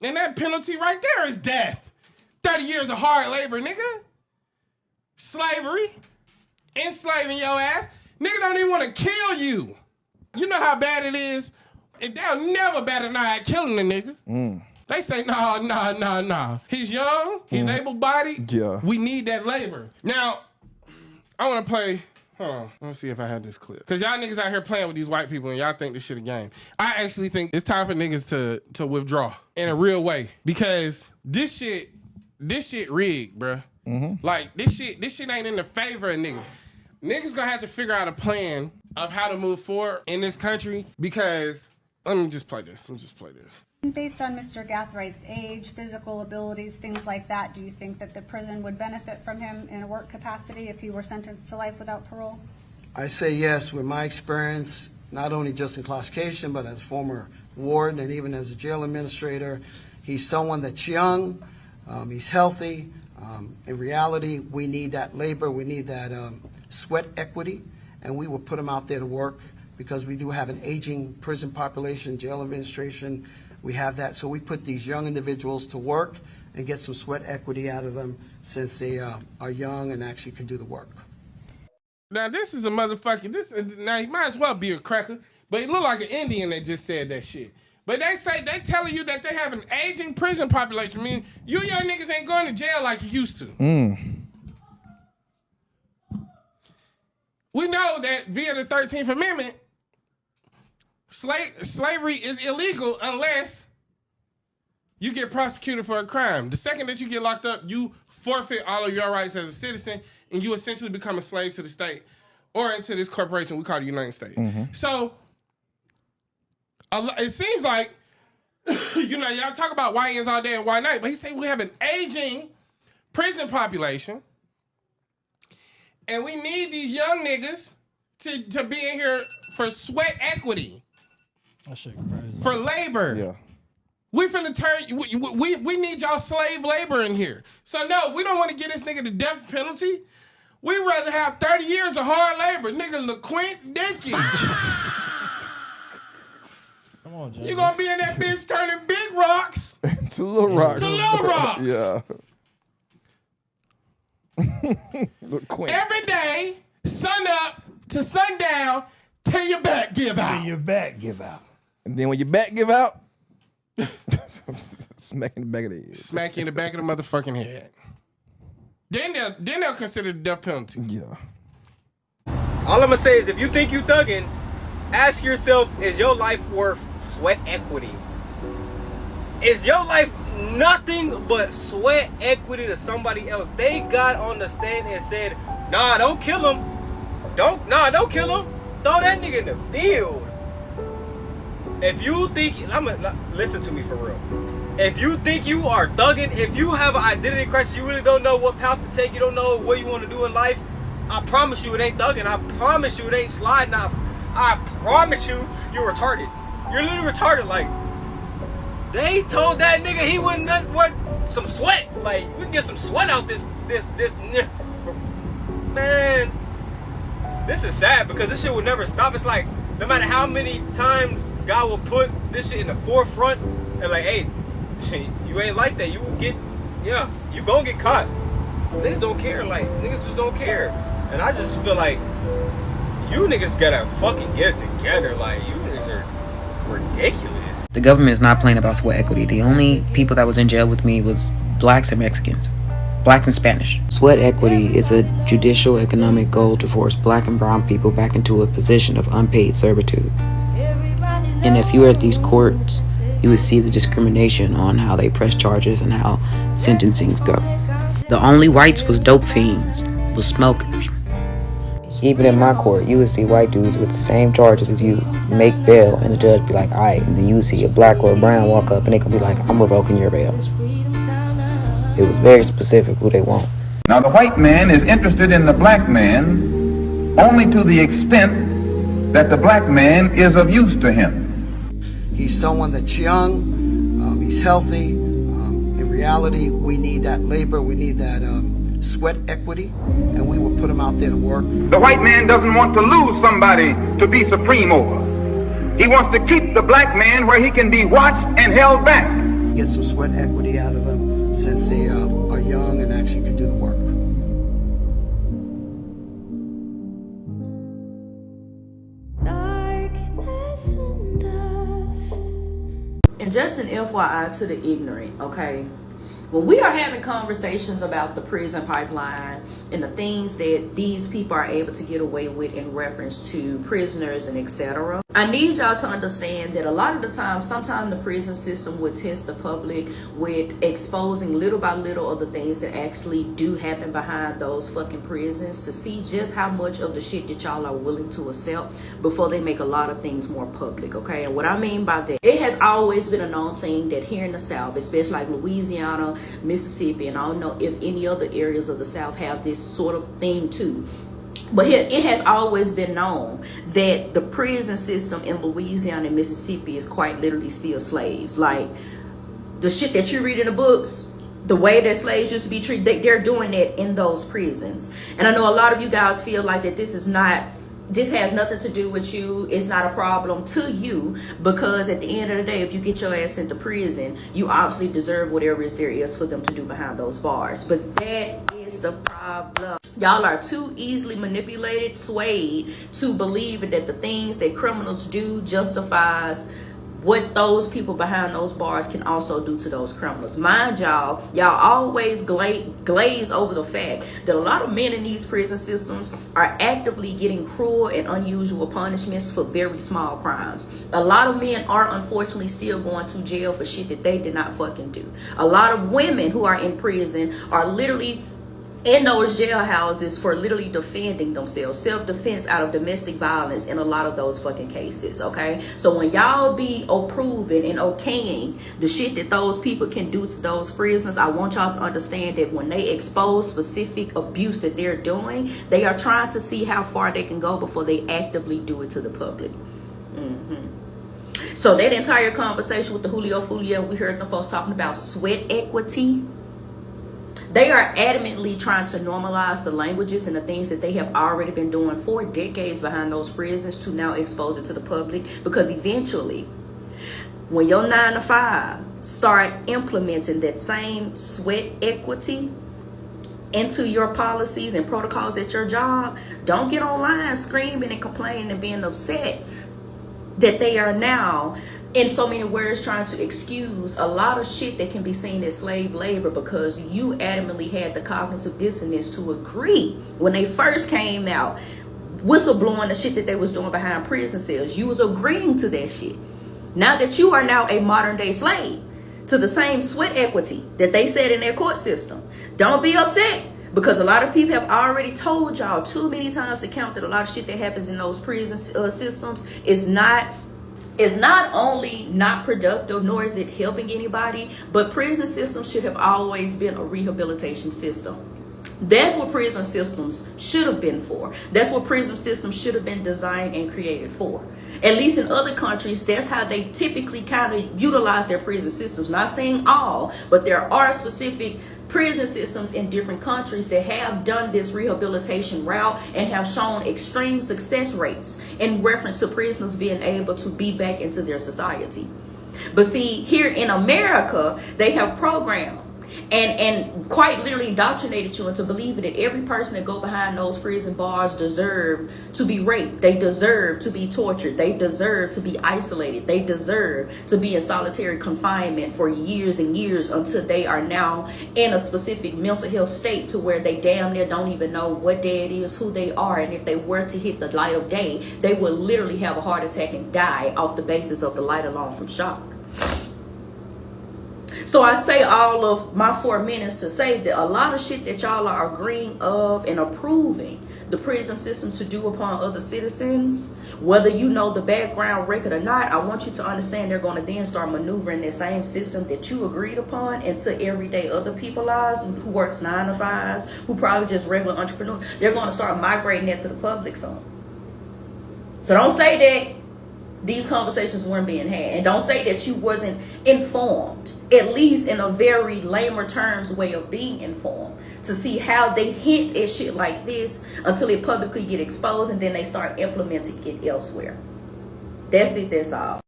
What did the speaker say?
And that penalty right there is death. 30 years of hard labor, nigga. Slavery. Enslaving your ass. Nigga don't even want to kill you. You know how bad it is? They'll never bat an eye at killing the nigga. They say, nah. He's young. He's able-bodied. Yeah. We need that labor. Now, I want to play... Hold on. Let's see if I have this clip. Because y'all niggas out here playing with these white people and y'all think this shit a game. I actually think it's time for niggas to withdraw in a real way. Because this shit rigged, bruh. Like, this shit ain't in the favor of niggas. Niggas gonna have to figure out a plan of how to move forward in this country because... Let me just play this. Based on Mr. Gathwright's age, physical abilities, things like that, do you think that the prison would benefit from him in a work capacity if he were sentenced to life without parole? I say yes, with my experience, not only just in classification, but as former warden and even as a jail administrator. He's someone that's young, he's healthy. In reality, we need that labor, we need that sweat equity, and we will put him out there to work because we do have an aging prison population, jail administration. We have that, so we put these young individuals to work and get some sweat equity out of them since they are young and actually can do the work. Now this is a motherfucking, now he might as well be a cracker, but he look like an Indian that just said that shit. But they telling you that they have an aging prison population. I mean, you young niggas ain't going to jail like you used to. We know that via the 13th Amendment, slavery is illegal unless you get prosecuted for a crime. The second that you get locked up, you forfeit all of your rights as a citizen and you essentially become a slave to the state or into this corporation we call the United States. So it seems like, you know, y'all talk about YNs all day and why not, but he said we have an aging prison population and we need these young niggas to be in here for sweat equity. That shit crazy. For labor. Yeah. We finna turn, we need y'all slave labor in here. So no, we don't want to get this nigga the death penalty. We'd rather have 30 years of hard labor. Nigga, LaQuint Dickey. Come on, Jay. You gonna be in that bitch turning big rocks to little rocks. to little rocks. Yeah. LaQuint. Every day, sun up to sundown, till your back give out. Till your back give out. And then when your back give out, smack in the back of the head. Smack you in the back of the motherfucking head. Then they'll consider the death penalty. Yeah. All I'm gonna say is if you think you thugging, ask yourself, is your life worth sweat equity? Is your life nothing but sweat equity to somebody else? They got on the stand and said, nah, don't kill him. Don't kill him. Throw that nigga in the field. If you think, listen to me for real. If you think you are thugging, if you have an identity crisis, you really don't know what path to take, you don't know what you want to do in life, I promise you it ain't thugging. I promise you it ain't sliding. I promise you you're retarded. You're literally retarded. Like, they told that nigga he wouldn't want some sweat. Like, we can get some sweat out this. Man, this is sad because this shit will never stop. It's like, no matter how many times God will put this shit in the forefront and like, hey, you ain't like that. You will get, you gonna get caught. Niggas don't care. Like, niggas just don't care. And I just feel like you niggas gotta fucking get it together. Like, you niggas are ridiculous. The government is not playing about sweat equity. The only people that was in jail with me was blacks and Mexicans. Blacks and Spanish. Sweat equity is a judicial economic goal to force black and brown people back into a position of unpaid servitude. And if you were at these courts, you would see the discrimination on how they press charges and how sentencings go. The only whites was dope fiends, was smokers. Even in my court, you would see white dudes with the same charges as you make bail, and the judge be like, alright, and then you would see a black or a brown walk up and they could be like, I'm revoking your bail. It was very specific who they want. Now the white man is interested in the black man only to the extent that the black man is of use to him. He's someone that's young, he's healthy. In reality, we need that labor, we need that sweat equity, and we will put him out there to work. The white man doesn't want to lose somebody to be supreme over. He wants to keep the black man where he can be watched and held back. get some sweat equity out of them since they are young and actually can do the work. And just an FYI to the ignorant, okay? When we are having conversations about the prison pipeline and the things that these people are able to get away with in reference to prisoners and etc., I need y'all to understand that a lot of the time, sometimes the prison system would test the public with exposing little by little of the things that actually do happen behind those fucking prisons to see just how much of the shit that y'all are willing to accept before they make a lot of things more public, okay? And what I mean by that, it has always been a known thing that here in the South, especially like Louisiana, Mississippi, and I don't know if any other areas of the South have this sort of thing too. But here, it has always been known that the prison system in Louisiana and Mississippi is quite literally still slaves. Like, the shit that you read in the books, the way that slaves used to be treated, they're doing that in those prisons. And I know a lot of you guys feel like that this has nothing to do with you. It's not a problem to you, because at the end of the day, if you get your ass into prison, you obviously deserve whatever there is for them to do behind those bars. But that is the problem. Y'all are too easily manipulated, swayed to believe that the things that criminals do justifies what those people behind those bars can also do to those criminals. Mind y'all always glaze over the fact that a lot of men in these prison systems are actively getting cruel and unusual punishments for very small crimes. A lot of men are unfortunately still going to jail for shit that they did not fucking do. A lot of women who are in prison are literally in those jailhouses for literally defending themselves, self-defense out of domestic violence in a lot of those fucking cases, okay? So when y'all be approving and okaying the shit that those people can do to those prisoners, I want y'all to understand that when they expose specific abuse that they're doing, they are trying to see how far they can go before they actively do it to the public. So that entire conversation with the Julio Folia, we heard the folks talking about sweat equity. They are adamantly trying to normalize the languages and the things that they have already been doing for decades behind those prisons to now expose it to the public, because eventually when your 9 to 5 start implementing that same sweat equity into your policies and protocols at your job, don't get online screaming and complaining and being upset that they are now in so many words trying to excuse a lot of shit that can be seen as slave labor, because you adamantly had the cognitive dissonance to agree when they first came out whistleblowing the shit that they was doing behind prison cells. You was agreeing to that shit. Now that you are now a modern day slave to the same sweat equity that they said in their court system, don't be upset, because a lot of people have already told y'all too many times to count that a lot of shit that happens in those prison systems is not only not productive, nor is it helping anybody, but prison systems should have always been a rehabilitation system. That's what prison systems should have been for. That's what prison systems should have been designed and created for. At least in other countries, that's how they typically kind of utilize their prison systems. Not saying all, but there are specific prison systems in different countries that have done this rehabilitation route and have shown extreme success rates in reference to prisoners being able to be back into their society. But see, here in America, they have programmed and quite literally indoctrinated you into believing that every person that go behind those prison bars deserve to be raped. They deserve to be tortured. They deserve to be isolated. They deserve to be in solitary confinement for years and years until they are now in a specific mental health state to where they damn near don't even know what day it is, who they are, and if they were to hit the light of day, they would literally have a heart attack and die off the basis of the light alone from shock. So I say all of my 4 minutes to say that a lot of shit that y'all are agreeing of and approving the prison system to do upon other citizens, whether you know the background record or not, I want you to understand they're going to then start maneuvering the same system that you agreed upon into everyday other people's lives who works 9 to 5s, who probably just regular entrepreneurs. They're going to start migrating that to the public soon. So don't say that these conversations weren't being had, and don't say that you wasn't informed, at least in a very lamer terms way of being informed, to see how they hint at shit like this until it publicly get exposed and then they start implementing it elsewhere. That's it, that's all.